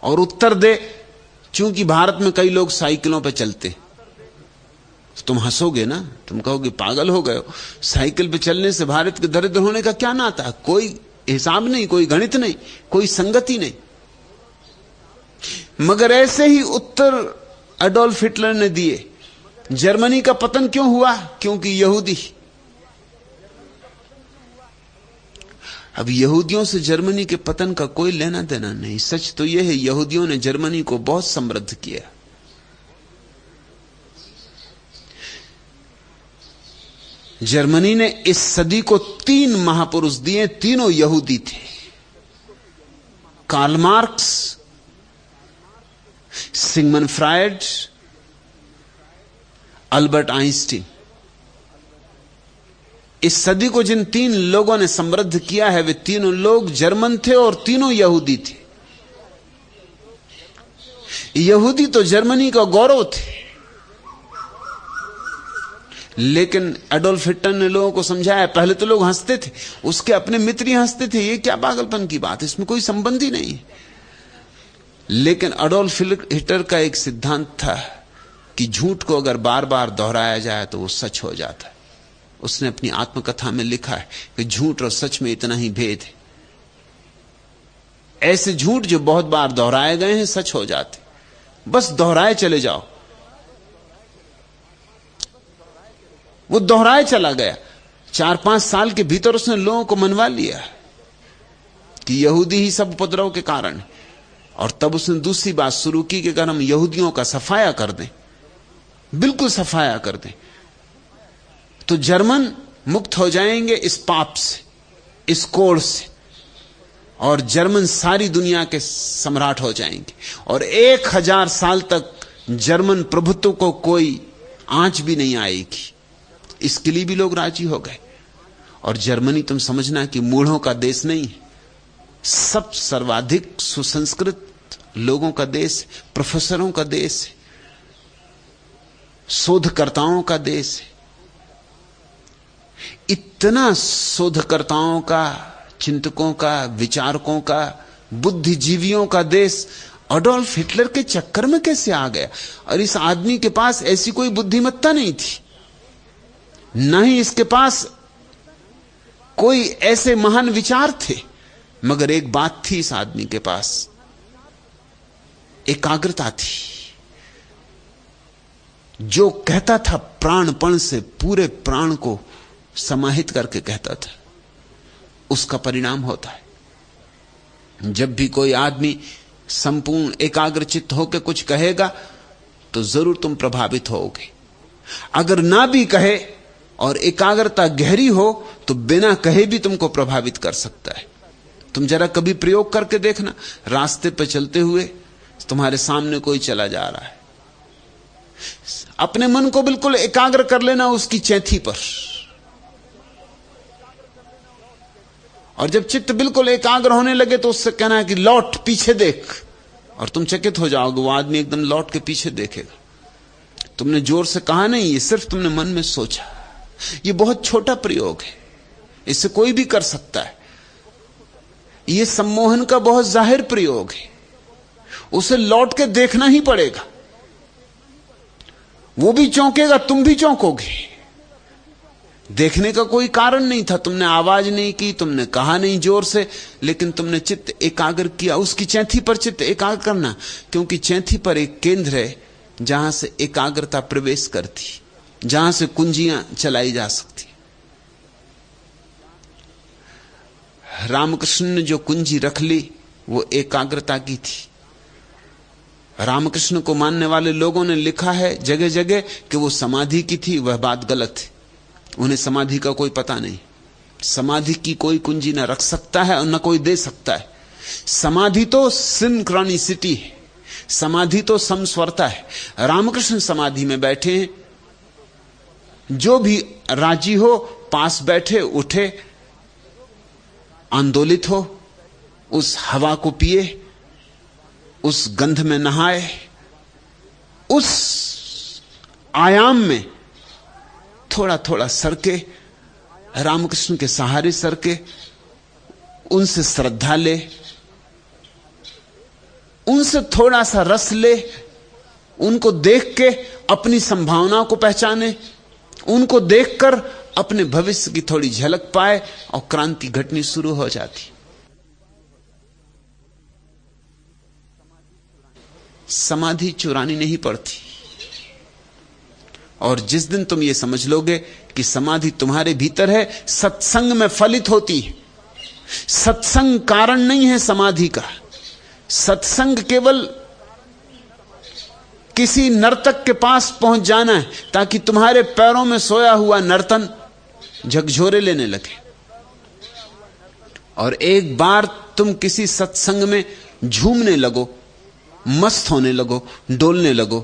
और उत्तर दे, चूंकि भारत में कई लोग साइकिलों पर चलते, तुम हंसोगे ना, तुम कहोगे पागल हो गए हो, साइकिल पे चलने से भारत के दरिद्र होने का क्या नाता, कोई हिसाब नहीं, कोई गणित नहीं, कोई संगति नहीं। मगर ऐसे ही उत्तर एडोल्फ हिटलर ने दिए। जर्मनी का पतन क्यों हुआ? क्योंकि यहूदी। अब यहूदियों से जर्मनी के पतन का कोई लेना देना नहीं। सच तो यह है, यहूदियों ने जर्मनी को बहुत समृद्ध किया। जर्मनी ने इस सदी को 3 महापुरुष दिए, तीनों यहूदी थे। Karl Marx, Sigmund Freud, Albert Einstein. इस सदी को जिन 3 लोगों ने समृद्ध किया है, वे तीनों लोग जर्मन थे और तीनों यहूदी थे। यहूदी तो जर्मनी का गौरव थे। लेकिन एडोल्फ हिटलर ने लोगों को समझाया। पहले तो लोग हंसते थे, उसके अपने मित्र ही हंसते थे, ये क्या पागलपन की बात है, इसमें कोई संबंध ही नहीं। लेकिन एडोल्फ हिटलर का एक सिद्धांत था कि झूठ को अगर बार बार दोहराया जाए तो वो सच हो जाता है। उसने अपनी आत्मकथा में लिखा है कि झूठ और सच में इतना ही भेद है। ऐसे झूठ जो बहुत बार दोहराए गए हैं सच हो जाते, बस दोहराए चले जाओ। वो दोहराए चला गया। 4-5 साल के भीतर उसने लोगों को मनवा लिया कि यहूदी ही सब उपद्रव के कारण। और तब उसने दूसरी बात शुरू की कि अगर हम यहूदियों का सफाया कर दें, बिल्कुल सफाया कर दें, तो जर्मन मुक्त हो जाएंगे इस पाप से, इस कोड़ से, और जर्मन सारी दुनिया के सम्राट हो जाएंगे और 1000 साल तक जर्मन प्रभुत्व को कोई आंच भी नहीं आएगी। इसके लिए भी लोग राजी हो गए। और जर्मनी तुम समझना कि मूढ़ों का देश नहीं है, सब सर्वाधिक सुसंस्कृत लोगों का देश है, प्रोफेसरों का देश है, शोधकर्ताओं का देश है। इतना शोधकर्ताओं का, चिंतकों का, विचारकों का, बुद्धिजीवियों का देश एडोल्फ हिटलर के चक्कर में कैसे आ गया? और इस आदमी के पास ऐसी कोई बुद्धिमत्ता नहीं थी, ना ही इसके पास कोई ऐसे महान विचार थे। मगर एक बात थी इस आदमी के पास, एकाग्रता थी। जो कहता था प्राणपण से, पूरे प्राण को समाहित करके कहता था, उसका परिणाम होता है। जब भी कोई आदमी संपूर्ण एकाग्रचित्त होकर कुछ कहेगा तो जरूर तुम प्रभावित होगे। अगर ना भी कहे और एकाग्रता गहरी हो तो बिना कहे भी तुमको प्रभावित कर सकता है। तुम जरा कभी प्रयोग करके देखना, रास्ते पर चलते हुए तुम्हारे सामने कोई चला जा रहा है, अपने मन को बिल्कुल एकाग्र कर लेना उसकी चैथी पर, और जब चित्त बिल्कुल एकाग्र होने लगे तो उससे कहना है कि लौट पीछे देख, और तुम चकित हो जाओगे, वो आदमी एकदम लौट के पीछे देखेगा। तुमने जोर से कहा नहीं, ये सिर्फ तुमने मन में सोचा। ये बहुत छोटा प्रयोग है, इसे कोई भी कर सकता है। ये सम्मोहन का बहुत जाहिर प्रयोग है, उसे लौट के देखना ही पड़ेगा। वो भी चौंकेगा, तुम भी चौंकोगे। देखने का कोई कारण नहीं था, तुमने आवाज नहीं की, तुमने कहा नहीं जोर से, लेकिन तुमने चित्त एकाग्र किया। उसकी चैथी पर चित्त एकाग्र करना, क्योंकि चैथी पर एक केंद्र है जहां से एकाग्रता प्रवेश करती, जहां से कुंजियां चलाई जा सकती। रामकृष्ण ने जो कुंजी रख ली वो एकाग्रता की थी। रामकृष्ण को मानने वाले लोगों ने लिखा है जगह जगह कि वो समाधि की थी। वह बात गलत है, उन्हें समाधि का कोई पता नहीं। समाधि की कोई कुंजी न रख सकता है और न कोई दे सकता है। समाधि तो सिंक्रोनिसिटी है, समाधि तो समस्वरता है। रामकृष्ण समाधि में बैठे हैं, जो भी राजी हो पास बैठे, उठे, आंदोलित हो, उस हवा को पिए, उस गंध में नहाए, उस आयाम में थोड़ा थोड़ा सरके, रामकृष्ण के सहारे सरके, उनसे श्रद्धा ले, उनसे थोड़ा सा रस ले, उनको देख के अपनी संभावनाओं को पहचाने, उनको देखकर अपने भविष्य की थोड़ी झलक पाए और क्रांति घटनी शुरू हो जाती। समाधि चुरानी नहीं पड़ती। और जिस दिन तुम ये समझ लोगे कि समाधि तुम्हारे भीतर है, सत्संग में फलित होती है। सत्संग कारण नहीं है समाधि का। सत्संग केवल किसी नर्तक के पास पहुंच जाना है ताकि तुम्हारे पैरों में सोया हुआ नर्तन झकझोरे लेने लगे। और एक बार तुम किसी सत्संग में झूमने लगो, मस्त होने लगो, डोलने लगो,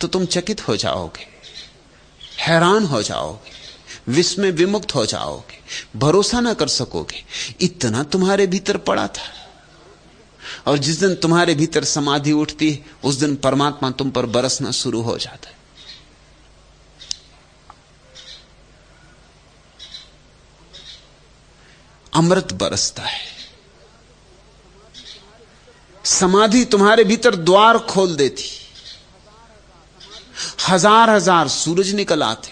तो तुम चकित हो जाओगे, हैरान हो जाओगे, विस्मय विमुक्त हो जाओगे, भरोसा ना कर सकोगे इतना तुम्हारे भीतर पड़ा था। और जिस दिन तुम्हारे भीतर समाधि उठती है, उस दिन परमात्मा तुम पर बरसना शुरू हो जाता है। अमृत बरसता है। समाधि तुम्हारे भीतर द्वार खोल देती, हजार हजार सूरज निकल आते।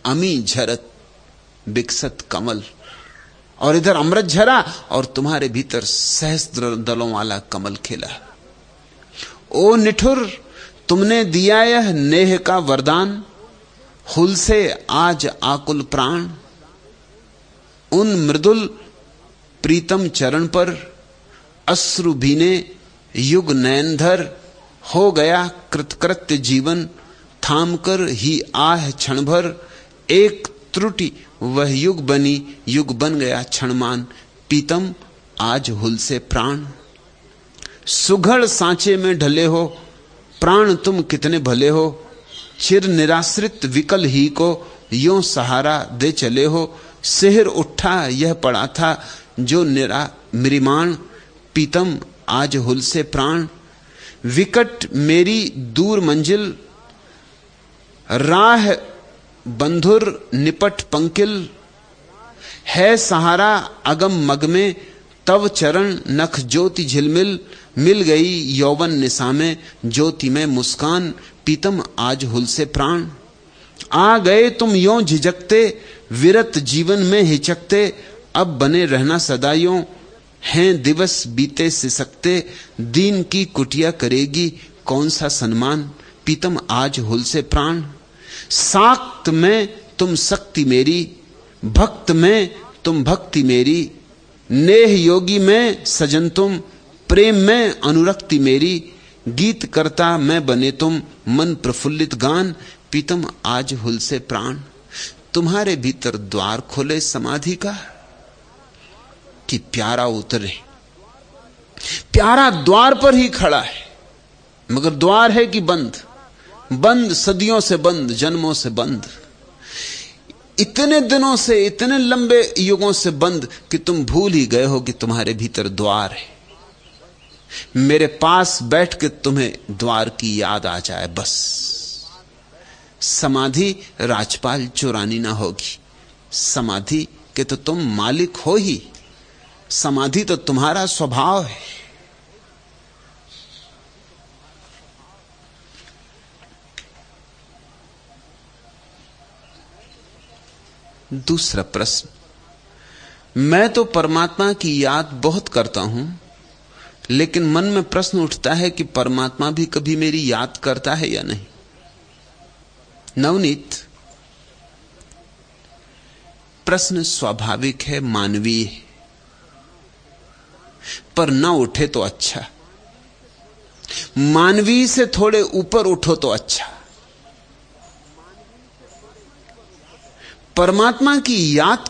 अमी झरत बिकसत कमल, और इधर अमृत झरा और तुम्हारे भीतर सहस्त्र दलों वाला कमल खिला। ओ निठुर, तुमने दिया यह नेह का वरदान, हुल से आज आकुल प्राण। उन मृदुल प्रीतम चरण पर अश्रु भीने युग नयनधर। हो गया कृतकृत्य जीवन, थाम कर ही आह क्षण भर। एक त्रुटि वह युग बनी, युग बन गया क्षणमान। पीतम आज हुल से प्राण। सुघड़ सांचे में ढले हो, प्राण तुम कितने भले हो। चिर निराश्रित विकल ही को यों सहारा दे चले हो। सिहर उठा यह पड़ा था जो निरा मृिमाण। पीतम आज हुल से प्राण। विकट मेरी दूर मंजिल, राह बंधुर निपट पंकिल। है सहारा अगम मग में, तव चरण नख ज्योति झिलमिल। मिल गई यौवन निशा में, ज्योति में मुस्कान। पीतम आज हुल से प्राण। आ गए तुम यों झिझकते, विरत जीवन में हिचकते। अब बने रहना सदायों, हैं दिवस बीते सिसकते। दीन की कुटिया करेगी कौन सा सम्मान। पीतम आज हुल से प्राण। साक्त में तुम शक्ति मेरी, भक्त में तुम भक्ति मेरी। नेह योगी में सजन तुम, प्रेम में अनुरक्ति मेरी। गीत करता मैं बने तुम, मन प्रफुल्लित गान। पीतम आज हुल से प्राण। तुम्हारे भीतर द्वार खोले समाधि का कि प्यारा उतरे। प्यारा द्वार पर ही खड़ा है, मगर द्वार है कि बंद। बंद, सदियों से बंद, जन्मों से बंद, इतने दिनों से, इतने लंबे युगों से बंद कि तुम भूल ही गए हो कि तुम्हारे भीतर द्वार है। मेरे पास बैठ के तुम्हें द्वार की याद आ जाए बस। समाधि राजपाल चुरानी ना होगी। समाधि के तो तुम मालिक हो ही। समाधि तो तुम्हारा स्वभाव है। दूसरा प्रश्न, मैं तो परमात्मा की याद बहुत करता हूं, लेकिन मन में प्रश्न उठता है कि परमात्मा भी कभी मेरी याद करता है या नहीं। नवनीत, प्रश्न स्वाभाविक है, मानवीय है, पर न उठे तो अच्छा। मानवीय से थोड़े ऊपर उठो तो अच्छा। परमात्मा की याद